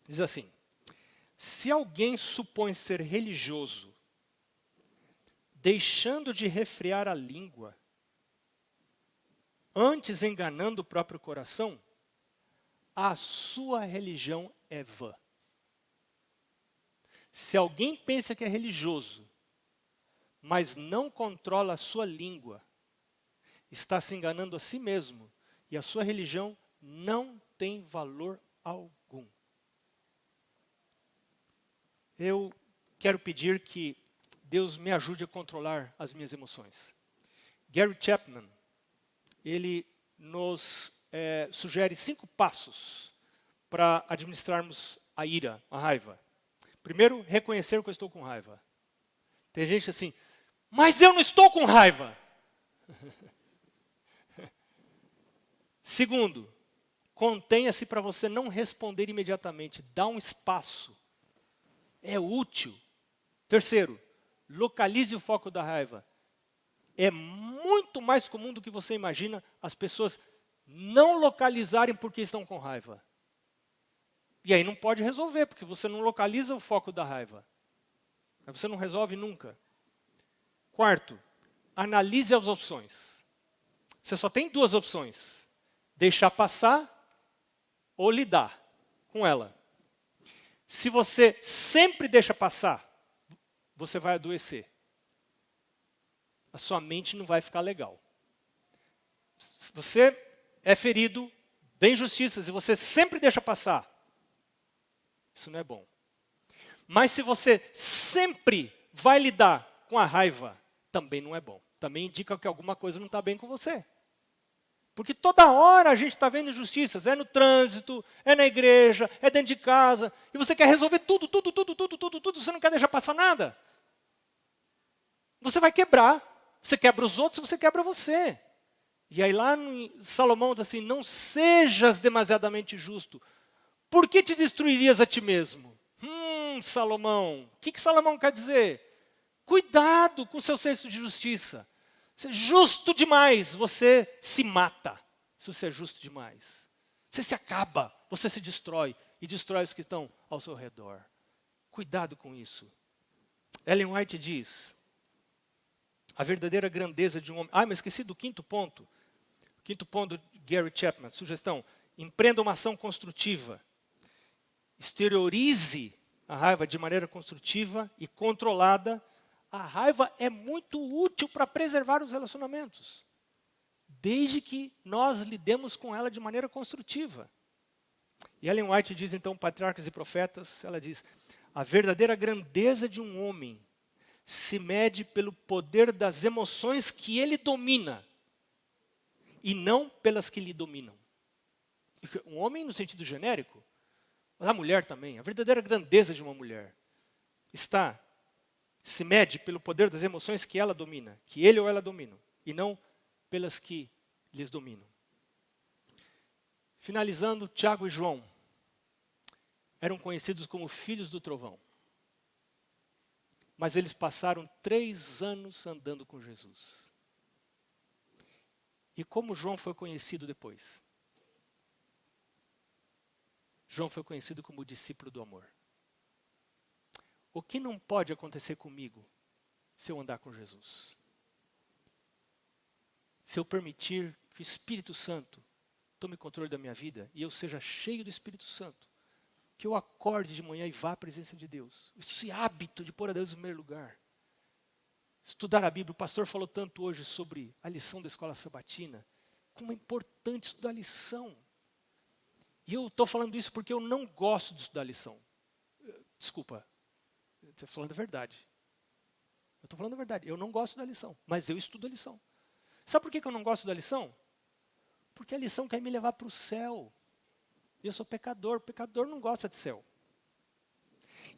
Diz assim, se alguém supõe ser religioso, deixando de refrear a língua, antes enganando o próprio coração, a sua religião é vã. Se alguém pensa que é religioso, mas não controla a sua língua, está se enganando a si mesmo, e a sua religião não tem valor algum. Eu quero pedir que Deus me ajude a controlar as minhas emoções. Gary Chapman, ele nos sugere 5 passos para administrarmos a ira, a raiva. Primeiro, reconhecer que eu estou com raiva. Tem gente assim, mas eu não estou com raiva. Segundo, contenha-se para você não responder imediatamente. Dá um espaço. É útil. Terceiro, localize o foco da raiva. É muito mais comum do que você imagina as pessoas não localizarem porque estão com raiva. E aí não pode resolver, porque você não localiza o foco da raiva. Aí você não resolve nunca. Quarto, analise as opções. Você só tem duas opções. Deixar passar ou lidar com ela. Se você sempre deixa passar, você vai adoecer. A sua mente não vai ficar legal. Se você é ferido, tem injustiças, e você sempre deixa passar, isso não é bom. Mas se você sempre vai lidar com a raiva, também não é bom. Também indica que alguma coisa não está bem com você. Porque toda hora a gente está vendo injustiças. É no trânsito, é na igreja, é dentro de casa. E você quer resolver tudo. Você não quer deixar passar nada. Você vai quebrar. Você quebra os outros, você quebra você. E aí lá Salomão diz assim, não sejas demasiadamente justo. Por que te destruirias a ti mesmo? Salomão. O que Salomão quer dizer? Cuidado com o seu senso de justiça. Se é justo demais, você se mata. Se você é justo demais. Você se acaba, você se destrói. E destrói os que estão ao seu redor. Cuidado com isso. Ellen White diz, a verdadeira grandeza de um homem... mas esqueci do quinto ponto. O quinto ponto de Gary Chapman, sugestão. Empreenda uma ação construtiva. Exteriorize a raiva de maneira construtiva e controlada. A raiva é muito útil para preservar os relacionamentos, desde que nós lidemos com ela de maneira construtiva. E Ellen White diz, então, Patriarcas e Profetas, ela diz, a verdadeira grandeza de um homem se mede pelo poder das emoções que ele domina, e não pelas que lhe dominam. Um homem no sentido genérico, mas a mulher também. A verdadeira grandeza de uma mulher se mede pelo poder das emoções que ela domina, que ele ou ela dominam, e não pelas que lhes dominam. Finalizando, Tiago e João eram conhecidos como filhos do trovão. Mas eles passaram 3 anos andando com Jesus. E como João foi conhecido depois? João foi conhecido como o discípulo do amor. O que não pode acontecer comigo se eu andar com Jesus? Se eu permitir que o Espírito Santo tome controle da minha vida e eu seja cheio do Espírito Santo, que eu acorde de manhã e vá à presença de Deus. Esse hábito de pôr a Deus no primeiro lugar. Estudar a Bíblia. O pastor falou tanto hoje sobre a lição da escola sabatina. Como é importante estudar a lição. E eu estou falando isso porque eu não gosto de estudar a lição. Desculpa, estou falando a verdade. Eu estou falando a verdade. Eu não gosto da lição, mas eu estudo a lição. Sabe por que eu não gosto da lição? Porque a lição quer me levar para o céu. Eu sou pecador. Pecador não gosta de céu.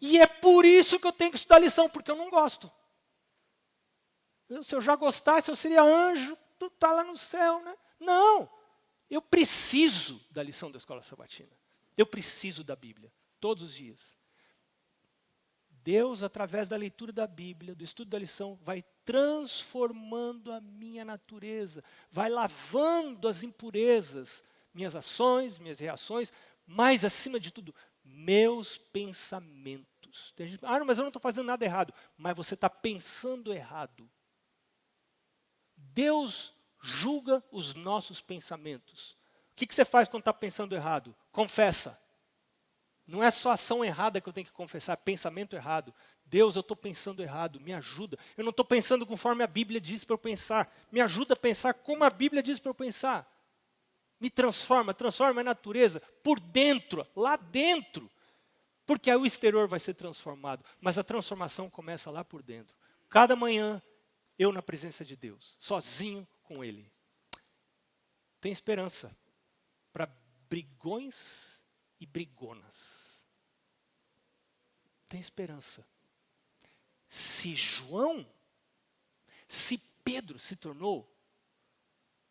E é por isso que eu tenho que estudar a lição, porque eu não gosto. Se eu já gostasse, eu seria anjo, tu está lá no céu, né? Não. Eu preciso da lição da escola sabatina. Eu preciso da Bíblia, todos os dias. Deus, através da leitura da Bíblia, do estudo da lição, vai transformando a minha natureza, vai lavando as impurezas, minhas ações, minhas reações, mas, acima de tudo, meus pensamentos. Tem gente, não, mas eu não estou fazendo nada errado. Mas você está pensando errado. Deus julga os nossos pensamentos. O que você faz quando está pensando errado? Confessa. Não é só ação errada que eu tenho que confessar, pensamento errado. Deus, eu estou pensando errado, me ajuda. Eu não estou pensando conforme a Bíblia diz para eu pensar. Me ajuda a pensar como a Bíblia diz para eu pensar. Me transforma a natureza por dentro, lá dentro. Porque aí o exterior vai ser transformado. Mas a transformação começa lá por dentro. Cada manhã, eu na presença de Deus, sozinho com Ele. Tem esperança para brigões e brigonas. Tem esperança. se Pedro se tornou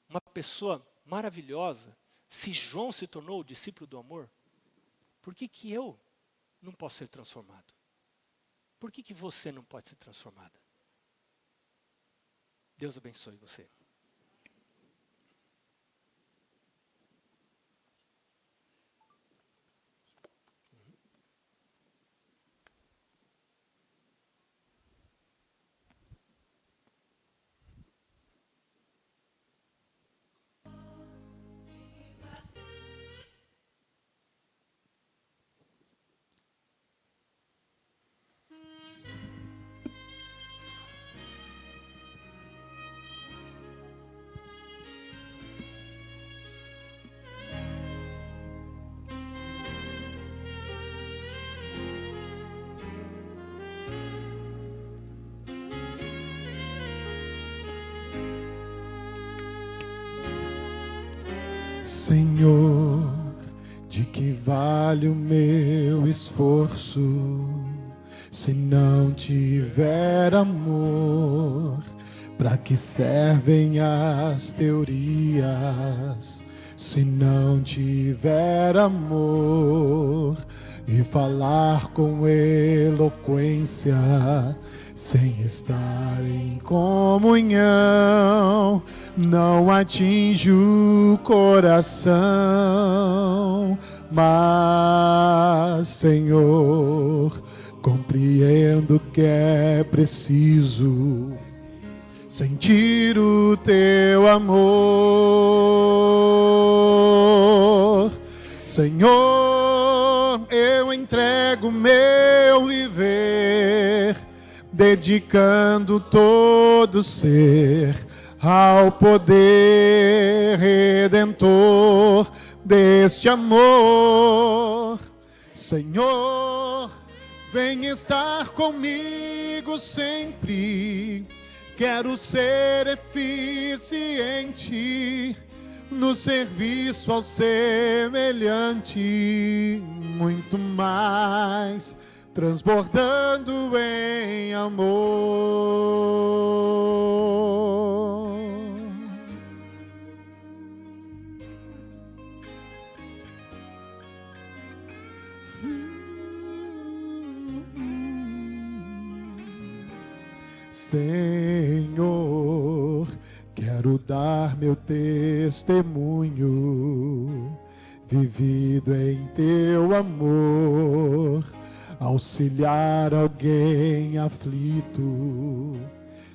uma pessoa maravilhosa, se João se tornou o discípulo do amor, por que que eu não posso ser transformado? Por que que você não pode ser transformada? Deus abençoe você. Senhor, de que vale o meu esforço se não tiver amor? Para que servem as teorias se não tiver amor? E falar com eloquência sem estar em comunhão não atinge o coração. Mas, Senhor, compreendo que é preciso sentir o teu amor. Senhor, eu entrego meu viver, dedicando todo ser ao poder redentor deste amor. Senhor, vem estar comigo sempre. Quero ser eficiente no serviço ao semelhante, muito mais, transbordando em amor. Senhor, quero dar meu testemunho, vivido em teu amor, auxiliar alguém aflito,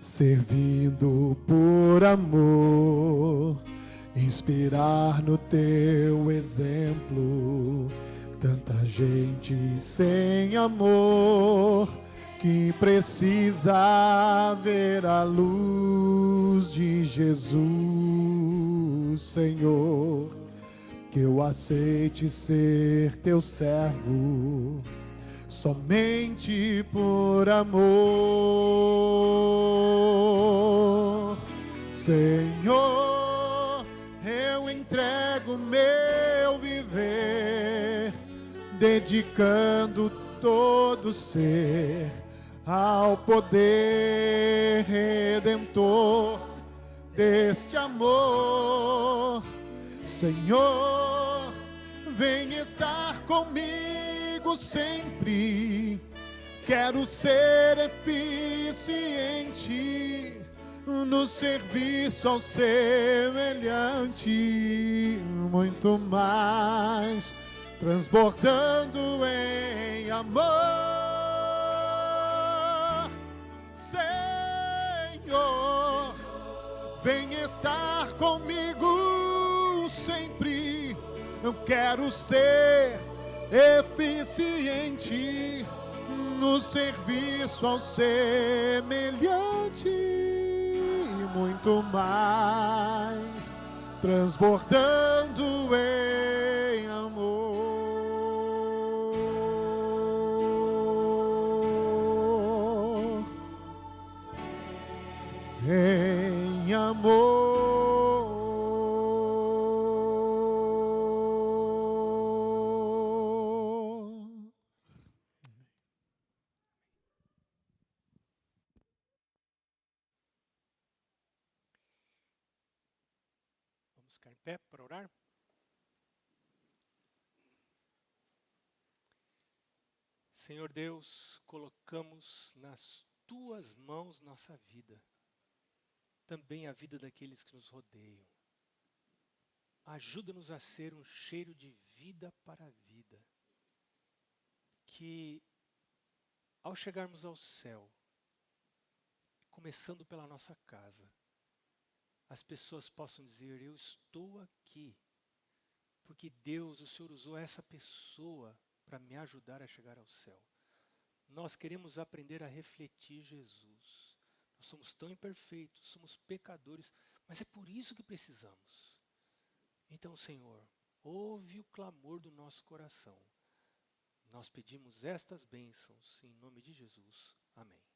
servindo por amor, inspirar no teu exemplo tanta gente sem amor, que precisa ver a luz de Jesus. Senhor, que eu aceite ser teu servo, somente por amor. Senhor, eu entrego meu viver, dedicando todo ser ao poder redentor deste amor. Senhor, vem estar comigo sempre. Quero ser eficiente no serviço ao semelhante, muito mais, transbordando em amor. Senhor, vem estar comigo sempre. Eu quero ser eficiente no serviço ao semelhante, muito mais, transbordando em amor. Em amor. Vamos ficar em pé para orar? Senhor Deus, colocamos nas tuas mãos nossa vida, também a vida daqueles que nos rodeiam. Ajuda-nos a ser um cheiro de vida para a vida. Que ao chegarmos ao céu, começando pela nossa casa, as pessoas possam dizer: eu estou aqui, porque Deus, o Senhor usou essa pessoa para me ajudar a chegar ao céu. Nós queremos aprender a refletir Jesus. Nós somos tão imperfeitos, somos pecadores, mas é por isso que precisamos. Então, Senhor, ouve o clamor do nosso coração. Nós pedimos estas bênçãos em nome de Jesus. Amém.